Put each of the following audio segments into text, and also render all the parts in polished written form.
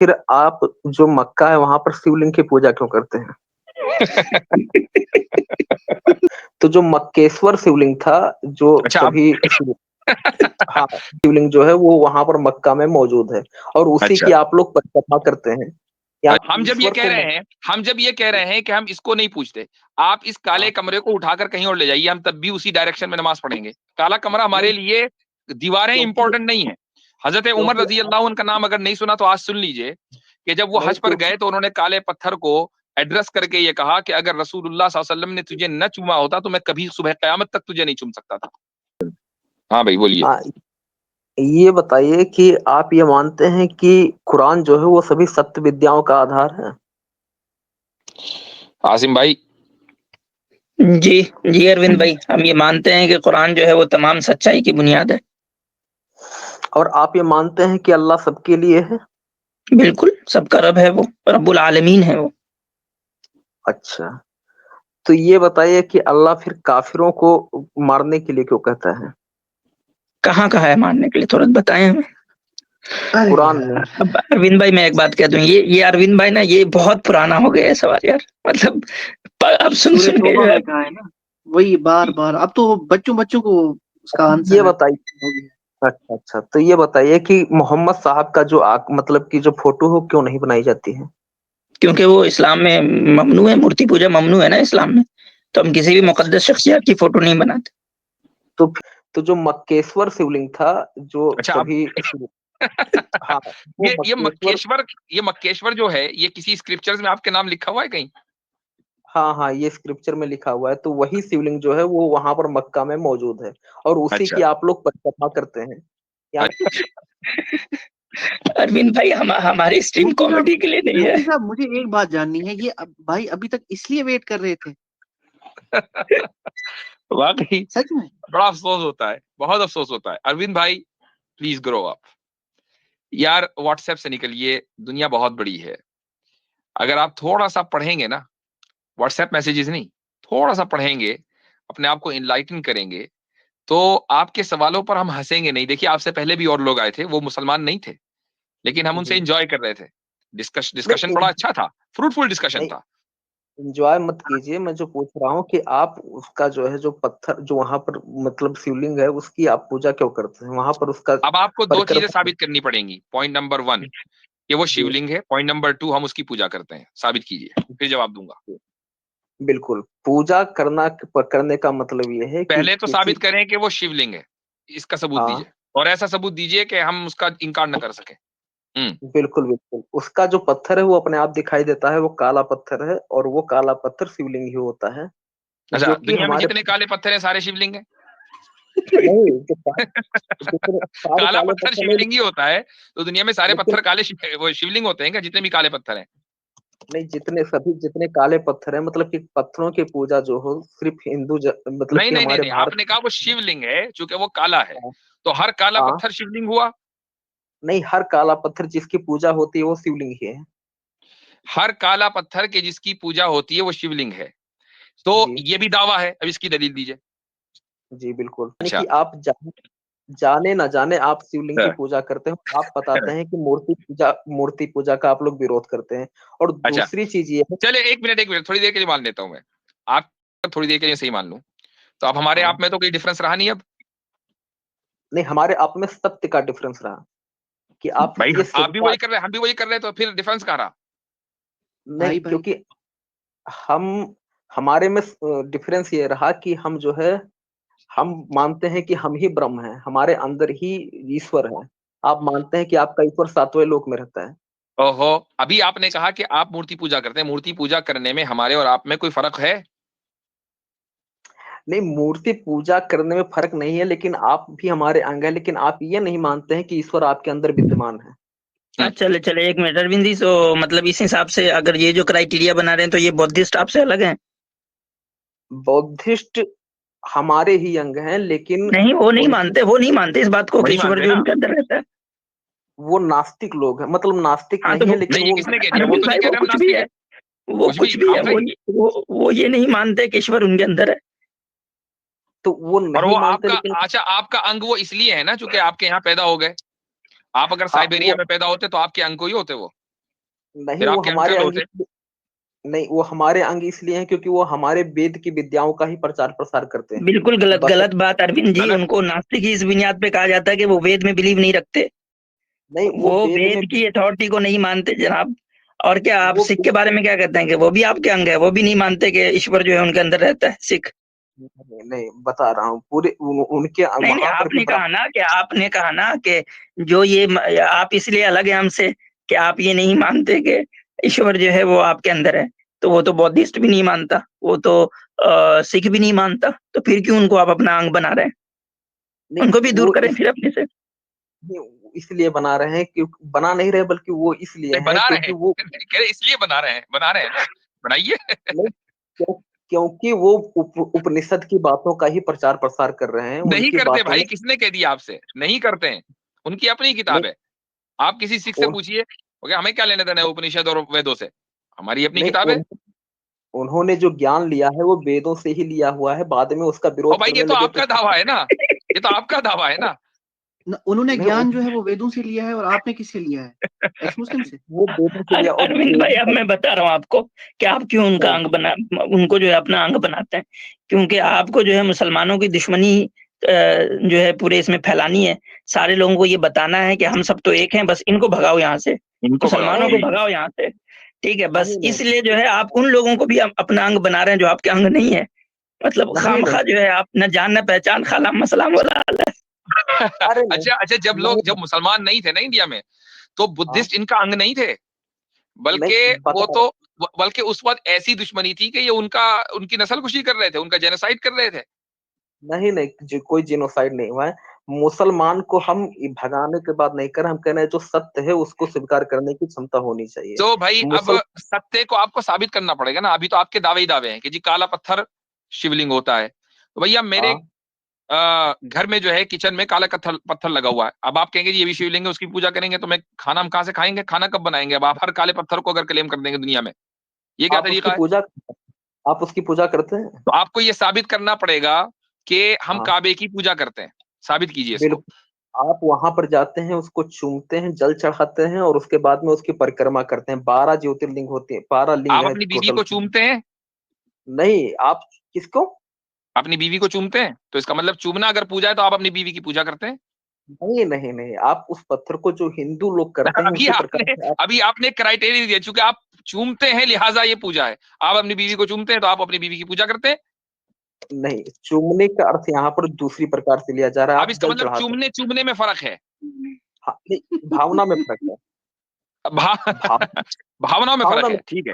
फिर आप जो मक्का है वहां पर शिवलिंग की पूजा क्यों करते हैं? तो जो मक्केश्वर शिवलिंग था, जो अच्छा आप सभी हाँ, शिवलिंग जो है वो वहां पर मक्का में मौजूद है और उसी अच्छा की आप लोग परिक्रमा करते हैं। या हम जब ये ईश्वर कह को रहे हैं हम जब ये कह रहे हैं कि हम इसको नहीं पूछते, आप इस काले हाँ, कमरे को उठाकर कहीं और ले जाइए, हम तब भी उसी डायरेक्शन में नमाज पढ़ेंगे। काला कमरा हमारे नहीं, लिए दीवारें क्योंकि इंपॉर्टेंट नहीं है। हजरत उमर क्योंकि रजी अल्लाह उनका नाम अगर नहीं सुना तो आज सुन लीजिए कि जब वो नहीं, हज पर गए तो उन्होंने काले पत्थर को एड्रेस करके ये कहा कि अगर रसूलुल्लाह सल्लल्लाहु अलैहि वसल्लम ने तुझे न चूमा होता तो मैं कभी सुबह कयामत तक तुझे नहीं चूम सकता था। हाँ भाई बोलिए। हाँ, ये बताइए कि आप ये मानते हैं कि कुरान जो है वो सभी सत्य विद्याओं का आधार है? आसिम भाई। जी जी अरविंद भाई, हम ये मानते हैं कि कुरान जो है वो तमाम सच्चाई की बुनियाद है। और आप ये मानते हैं कि अल्लाह सबके लिए है? बिल्कुल, सबका रब है वो, रब्बुल आलमीन है वो। अच्छा, तो ये बताइए कि अल्लाह फिर काफिरों को मारने के लिए क्यों कहता है? कहाँ कहा है मारने के लिए, थोड़ा बताएं हमें। कुरान में। अब अरविंद भाई मैं एक बात कह दूं, ये अरविंद भाई ना ये बहुत पुराना हो गया है सवाल यार, मतलब अब सुन सूरह सुन के तौबा जो है। में कहा है ना, वही बार बार। अब तो बच्चों बच्चों को उसका ये आंसर है बताइए, हो गया। अच्छा अच्छा, तो ये बताइए कि मोहम्मद साहब का जो मतलब कि जो फोटो हो क्यों नहीं बनाई जाती है? क्योंकि वो इस्लाम में ममनू है, मूर्ति पूजा ममनू है ना इस्लाम में, तो हम किसी भी अच्छा, मुकद्दस शख्सियत की फोटो नहीं बनाते। तो तो जो मक्केश्वर शिवलिंग था, जो अच्छा आप सभी हाँ, वो ये मक्केश्वर। ये मक्केश्वर जो है ये किसी स्क्रिप्चर्स में आपके नाम लिखा हुआ है कहीं? हाँ हाँ, ये स्क्रिप्चर में लिखा हुआ है, तो वही शिवलिंग जो है वो वहां पर मक्का में मौजूद है और उसी अच्छा की आप लोग परिक्रमा करते हैं। या अरविंद भाई हमारी स्ट्रीम मुफ्ती साहब, कॉमेडी के लिए नहीं है। मुफ्ती साहब मुझे एक बात जाननी है, ये भाई अभी तक इसलिए वेट कर रहे थे? वाकई सच में? बड़ा अफसोस होता है, बहुत अफसोस होता है। अरविंद भाई प्लीज ग्रो अप यार, व्हाट्सएप से निकलिए, दुनिया बहुत बड़ी है। अगर आप थोड़ा सा पढ़ेंगे ना, व्हाट्सएप मैसेजेस नहीं, थोड़ा सा पढ़ेंगे, अपने आप को इनलाइटन करेंगे, तो आपके सवालों पर हम हंसेंगे नहीं। देखिए आपसे पहले भी और लोग आए थे, वो मुसलमान नहीं थे, लेकिन हम उनसे जी, एंजॉय कर रहे थे। डिस्कशन नहीं बड़ा अच्छा था, फ्रूटफुल डिस्कशन नहीं, था। एंजॉय मत कीजिए, मैं जो पूछ रहा हूँ कि आप उसका जो है जो पत्थर जो वहां पर मतलब शिवलिंग है उसकी आप पूजा क्यों करते हैं वहां पर उसका अब आपको दो चीजें परिक्रमा? साबित करनी पड़ेंगी। पॉइंट नंबर 1 कि वो जी, शिवलिंग है, पॉइंट नंबर 2 हम उसकी पूजा करते हैं। साबित कीजिए, फिर जवाब दूंगा। जी, बिल्कुल। पूजा करने का मतलब ये है कि पहले तो किसी साबित करें कि वो शिवलिंग है, इसका सबूत हाँ, दीजिए, और ऐसा सबूत दीजिए कि हम उसका इनकार न कर सके। बिल्कुल बिल्कुल, उसका जो पत्थर है वो अपने आप दिखाई देता है, वो काला पत्थर है और वो काला पत्थर शिवलिंग ही होता है अच्छा, जो कि दुनिया में हमारे जितने काले पत्थर हैं सारे शिवलिंग हैं? नहीं, जितने सारे काला काले पत्थर पत्थर नहीं, शिवलिंग ही होता है, तो दुनिया में सारे लेकिन पत्थर काले वो शिवलिंग होते हैं क्या, जितने भी काले पत्थर हैं? नहीं, जितने काले पत्थर हैं मतलब कि पत्थरों की पूजा जो हो सिर्फ मतलब नहीं कि नहीं नहीं हमारे नहीं, भारत आपने कहा वो शिवलिंग है चूंकि वो काला है, हाँ तो हर काला हाँ, पत्थर शिवलिंग हुआ? नहीं, हर काला पत्थर जिसकी पूजा होती है वो शिवलिंग ही है। हर काला पत्थर के जिसकी पूजा होती है वो शिवलिंग है, तो जी ये भी दावा है। अब इसकी दलील दीजिए। जी, बिल्कुल, यानी अच्छा। कि आप जाने ना जाने आप शिवलिंग की हाँ, पूजा करते हो, आप हाँ, बताते हैं कि मूर्ति पूजा का आप लोग विरोध करते हैं। और अच्छा दूसरी चीज ये है। चले, एक मिनट थोड़ी देर के लिए मान लेता हूं मैं, आप थोड़ी देर के लिए सही मान लूं, तो अब हमारे हाँ, आप में तो कोई डिफरेंस रहा नहीं अब। नहीं, हमारे आप में सत्य का डिफरेंस रहा कि आप भाई ये आप भी स्वीकार वही कर रहे हैं, हम भी वही कर रहे हैं, तो फिर डिफरेंस कहाँ रहा? नहीं, भाई भाई, क्योंकि हम हमारे में डिफरेंस ये रहा कि हम जो है हम मानते हैं कि हम ही ब्रह्म हैं, हमारे अंदर ही ईश्वर है। आप मानते हैं कि आपका ईश्वर सातवें लोक में रहता है। ओहो, अभी आपने कहा कि आप मूर्ति पूजा करते हैं, मूर्ति पूजा करने में हमारे और आप में कोई फर्क है? नहीं, मूर्ति पूजा करने में फर्क नहीं है, लेकिन आप भी हमारे अंग है, लेकिन आप ये नहीं मानते हैं कि ईश्वर आपके अंदर विद्यमान है। हाँ चले चले, एक मिनट अरविंद जी, तो मतलब इस हिसाब से अगर ये जो क्राइटेरिया बना रहे हैं तो ये बौद्धिस्ट आपसे अलग हैं? बौद्धिस्ट हमारे ही अंग हैं, लेकिन नहीं, उनकी वो नहीं मानते इस बात को कि नहीं ईश्वर मानते जो ना? उनके अंदर रहता है। वो नास्तिक लोग हैं, मतलब नास्तिक हाँ तो नहीं है, वो, लेकिन नहीं, ये वो किसने कह दिया? वो अरविंद तो नहीं भाई कह वो रहे हम कुछ भी नास्तिक है, है। वो कुछ भी कुछ भी है, आप सही। वो ये नहीं मानते कि ईश्वर उनके अंदर है। तो वो और नहीं वो मानते, आपका, लेकिन अच्छा आपका अंग वो इसलिए है ना चूंकि आपके यहाँ पैदा हो गए। आप अगर हाँ साइबेरिया वो में पैदा होते तो आपके अंग को ही होते वो। नहीं, फिर वो आपके अंग हमारे कैसे अंग होते? नहीं, वो हमारे अंग इसलिए हैं क्योंकि वो हमारे वेद की विद्याओं का ही प्रचार प्रसार करते हैं। बिल्कुल गलत बस गलत बात अरविंद जी, गलत। उनको नास्तिक ही इस बुनियाद पे कहा जाता है कि वो वेद में बिलीव नहीं रखते, नहीं, वो वो वेद में वेद की अथॉरिटी को नहीं मानते जनाब। और क्या आप वो सिख के बारे में क्या कहते हैं कि वो भी आपके अंग है, वो भी नहीं मानते कि ईश्वर जो है उनके अंदर रहता है, सिख? नहीं बता रहा हूँ, पूरे उनके नहीं नहीं, वहां पर भी आपने कहा ना कि जो ये आप इसलिए अलग है हमसे कि आप ये नहीं मानते कि ईश्वर जो है वो आपके अंदर है। तो वो तो बौद्धिस्ट भी नहीं मानता, वो तो सिख भी नहीं मानता, तो फिर क्यों उनको आप अपना अंग बना रहे हैं? नहीं, उनको भी दूर वो करें फिर अपने से। इसलिए बना रहे हैं, क्योंकि बना नहीं रहे, बल्कि वो इसलिए नहीं, है बना रहे क्योंकि हैं। वो कह रहे इसलिए बना रहे हैं ना, बनाइए। नहीं, क्योंकि वो उपनिषद की बातों का ही प्रचार प्रसार कर रहे हैं, नहीं उनकी करते बातों भाई, में। किसने कह दिया आपसे नहीं करते हैं? उनकी अपनी नहीं, किताब है। आप किसी सिख से उन, पूछिए, ओके, हमें क्या लेने देना है उपनिषद और वेदों से? हमारी अपनी नहीं किताब है। उन्होंने जो ज्ञान लिया है वो वेदों से ही लिया हुआ है, बाद में उसका और विरोध भाई ये करने तो लगे तो आपका दावा है ना, ये तो आपका दावा है ना। उन्होंने नहीं, ज्ञान जो है वो वेदों से लिया है, और आपने किससे लिया है? एक्स मुस्लिम से। वो वेदों से लिया, और अरविंद भाई, अब मैं बता रहा हूँ आपको कि आप क्यों उनका अंग बना, उनको जो है अपना अंग बनाते हैं। क्योंकि आपको जो है मुसलमानों की दुश्मनी जो है पूरे इसमें फैलानी है। सारे लोगों को ये बताना है कि हम सब तो एक हैं, बस इनको भगाओ यहाँ से, इनको भगाओ मुसलमानों को जी। भगाओ यहाँ से। ठीक है, बस नहीं नहीं इसलिए जो है आप उन लोगों को भी अपना अंग बना रहे हैं जो आपके अंग नहीं है। मतलब नहीं नहीं खामखा जो है आप न जान न पहचान, खाला मसला बोला। अरे नहीं अच्छा अच्छा, जब नहीं मुसलमान नहीं थे ना इंडिया में, तो हाँ बुद्धिस्ट इनका अंग नहीं थे, बल्कि नहीं वो बता तो, बल्कि उस वक्त ऐसी दुश्मनी थी कि ये उनकी नस्लकुशी कर रहे थे, उनका जेनोसाइड कर रहे थे। नहीं नहीं, कोई जिनोसाइड नहीं हुआ है। मुसलमान को हम भगाने के बाद नहीं कर, हम कह रहे हैं जो सत्य है उसको स्वीकार करने की क्षमता होनी चाहिए। तो भाई अब मुसल सत्य को आपको साबित करना पड़ेगा ना। अभी तो आपके दावे ही दावे हैं कि जी काला पत्थर शिवलिंग होता है। तो भैया मेरे हाँ घर में जो है किचन में काला पत्थर पत्थर लगा हुआ है। अब आप कहेंगे जी ये भी शिवलिंग है, उसकी पूजा करेंगे, तो मैं खाना हम कहाँ से खाएंगे? खाना कब बनाएंगे? अब आप हर काले पत्थर को अगर क्लेम कर देंगे दुनिया में, ये क्या आप उसकी तरीका है? पूजा आप उसकी पूजा करते हैं। तो आपको ये साबित करना पड़ेगा कि हम हाँ काबे की पूजा करते हैं। साबित कीजिए इसको। बिल्कुल, आप वहां पर जाते हैं, उसको चूमते हैं, जल चढ़ाते हैं, और उसके बाद में उसकी परिक्रमा करते हैं। 12 ज्योतिर्लिंग होते हैं, 12 लिंग आप है अपनी बीवी टोटल। को चूमते हैं? नहीं, आप किसको? अपनी बीवी को चूमते हैं, तो इसका मतलब चूमना अगर पूजा है तो आप अपनी बीवी की पूजा करते हैं। नहीं नहीं नहीं, आप उस पत्थर को जो हिंदू लोग करते हैं अभी उसी प्रकार आपने से आप। अभी आपने क्राइटेरिया दिया, चूंकि आप चूमते हैं लिहाजा ये पूजा है। आप अपनी बीवी को चूमते हैं तो आप अपनी बीवी की पूजा करते हैं। नहीं, चूमने का अर्थ यहाँ पर दूसरी प्रकार से लिया जा रहा है, अब आप इसका जल मतलब चढ़ाते हैं। चूमने चूमने में फर्क है। हाँ, नहीं, भावना में फर्क है। भा, भाव भावनाओं में फर्क भावना में, है, ठीक है।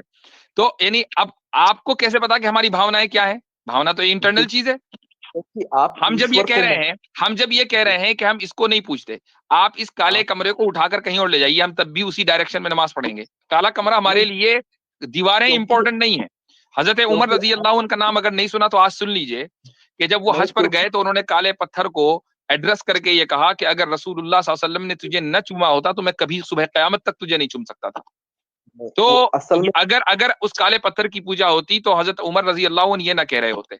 तो यानी अब आपको कैसे पता कि हमारी भावनाएं क्या है? भावना तो इंटरनल चीज है। क्योंकि आप हम जब ये ईश्वर कह को रहे हैं हम जब ये कह रहे हैं कि हम इसको नहीं पूछते, आप इस काले हाँ कमरे को उठाकर कहीं और ले जाइए, हम तब भी उसी डायरेक्शन में नमाज पढ़ेंगे। काला कमरा नहीं, हमारे लिए दीवारें क्योंकि इंपॉर्टेंट नहीं है। हजरत उमर क्योंकि रजी अल्लाह उनका नाम अगर नहीं सुना तो आज सुन लीजिए कि जब वो नहीं हज पर क्योंकि गए तो उन्होंने काले पत्थर को एड्रेस करके ये कहा कि अगर रसूलुल्लाह सल्लल्लाहु अलैहि वसल्लम ने तुझे न चूमा होता तो मैं कभी सुबह कयामत तक तुझे नहीं चूम सकता था। तो वो असल में अगर अगर उस काले पत्थर की पूजा होती तो हजरत उमर रजी अल्लाह ये ना कह रहे होते।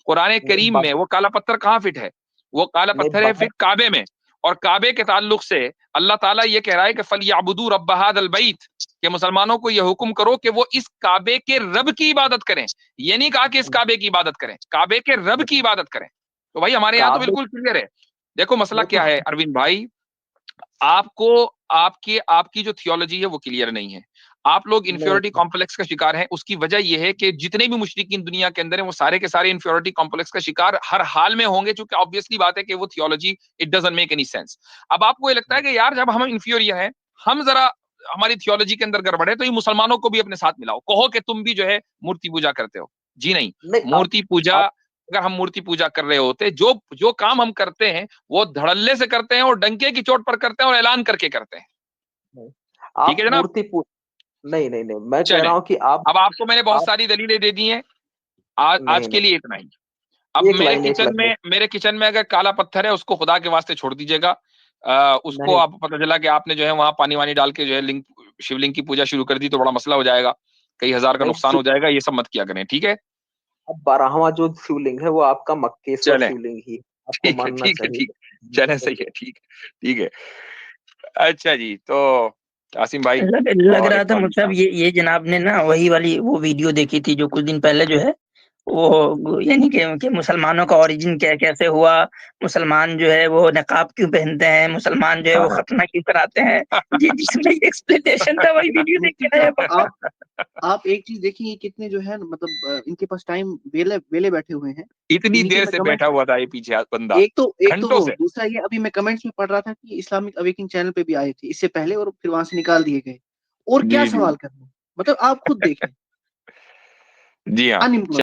कुरान नहीं करीम में वो काला पत्थर कहाँ फिट है? वो काला नहीं पत्थर है बाहर फिट काबे में। और काबे के ताल्लुक से अल्लाह ताला ये कह रहा है कि फलयाबुदू रब्ब हादल बैत, कि मुसलमानों को ये हुक्म करो कि वो इस काबे के रब की इबादत करें। ये नहीं कहा कि इस काबे की इबादत करें, काबे के रब की इबादत करें। तो भाई हमारे यहाँ तो काबे बिल्कुल क्लियर है। देखो मसला देखो, क्या है अरविंद भाई, आपको आपके आपकी जो थियोलॉजी है वो क्लियर नहीं है। आप लोग नहीं इंफ्योरिटी कॉम्प्लेक्स का शिकार हैं। उसकी वजह यह है कि जितने भी मुशरिकीन दुनिया के अंदर हैं वो सारे के सारे इंफ्योरिटी कॉम्प्लेक्स का शिकार हर हाल में होंगे, क्योंकि ऑब्वियसली बात है कि वो theology it doesn't make any sense. अब आपको ये लगता है कि यार जब हम इंफीरियर हैं, हम जरा हमारी थियोलॉजी के अंदर गड़बड़ है तो ये मुसलमानों को भी अपने साथ मिलाओ, कहो कि तुम भी जो है मूर्ति पूजा करते हो। जी नहीं, नहीं मूर्ति पूजा, आप अगर हम मूर्ति पूजा कर रहे होते, जो जो काम हम करते हैं वो धड़ल्ले से करते हैं और डंके की चोट पर करते हैं और ऐलान करके करते हैं। नहीं, ठीक आप है जनाब। मूर्ति पू नहीं नहीं नहीं, मैं कह चले, रहा हूँ कि अब आपको मैंने बहुत आप सारी दलीलें दे दी हैं। आज नहीं के नहीं, लिए इतना ही। अब एक लाइन मेरे किचन में अगर काला पत्थर है उसको खुदा के वास्ते छोड़ दीजिएगा। उसको नहीं आप पता चला कि आपने जो है वहां पानी वानी डाल के जो है लिंग शिवलिंग की पूजा शुरू कर दी तो बड़ा मसला हो जाएगा, कई हजार का नहीं नुकसान हो जाएगा। ये सब मत किया करें, ठीक है? अब 12वां जो शिवलिंग है वो आपका मक्केश्वर चलें, शिवलिंग ही है, आपको ठीक है मानना ठीक है चाहिए। ठीक है, चलें, सही है, ठीक है ठीक है। अच्छा जी, तो आसिम भाई लग और रहा था इकबाल मुझे साहब। ये जनाब ने ना वही वाली वो वीडियो देखी थी जो कुछ दिन पहले जो है वो यानी कि मुसलमानों का ओरिजिन कैसे हुआ, मुसलमान जो है वो नकाब क्यों पहनते हैं, मुसलमान जो है वो खतना क्यों कराते हैं, जिसमें एक्सप्लेनेशन था वही वीडियो देख मुफ्ती के नया साहब, आप एक चीज देखिए, कितने जो है मतलब इनके पास टाइम वेले वेले बैठे हुए हैं। इतनी इन्हीं के देर मैं से कमेंट, बैठा हुआ था ये पीछे बंदा, एक तो घंटों वो, से। दूसरा ये अभी मैं कमेंट्स में पढ़ रहा था कि इस्लामिक अवेकिंग चैनल पे भी आए थे इससे पहले और फिर वहां से निकाल दिए गए। और क्या जी जी सवाल करना, मतलब आप खुद देखें, जी हाँ। अनएम्प्लॉयड।